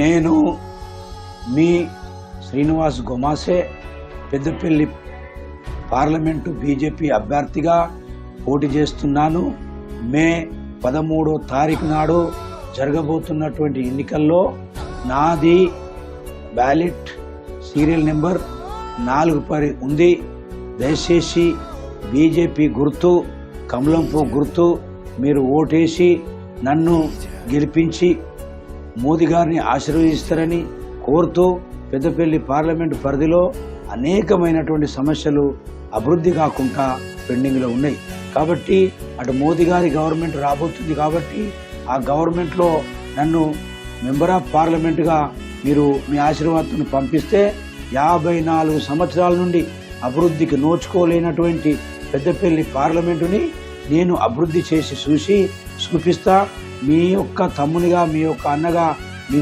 నేను మీ Srinivas గొమాసే Peddapalli parliament BJP అభ్యర్థిగా పోటీ చేస్తున్నాను. మే 13వ తారీఖు నాడు జరగబోతున్నటువంటి ఎన్నికల్లో నాది బ్యాలెట్ సీరియల్ నెంబర్ 4 ఉంది. దయచేసి బీజేపీ గుర్తు కమలంపు గుర్తు మీరు ఓటేసి నన్ను గెలిపించి మోదీ గారిని ఆశీర్వదిస్తారని కోరుతూ పెద్దపల్లి పార్లమెంటు పరిధిలో అనేకమైనటువంటి సమస్యలు అభివృద్ధి కాకుండా పెండింగ్లో ఉన్నాయి. కాబట్టి అటు మోదీ గారి గవర్నమెంట్ రాబోతుంది కాబట్టి ఆ గవర్నమెంట్లో నన్ను మెంబర్ ఆఫ్ పార్లమెంటుగా మీరు మీ ఆశీర్వాదాన్ని పంపిస్తే 54 సంవత్సరాల నుండి అభివృద్ధికి నోచుకోలేనటువంటి పెద్దపల్లి పార్లమెంటుని నేను అభివృద్ధి చేసి చూపిస్తా. మీ యొక్క తమ్మునిగా మీ యొక్క అన్నగా మీ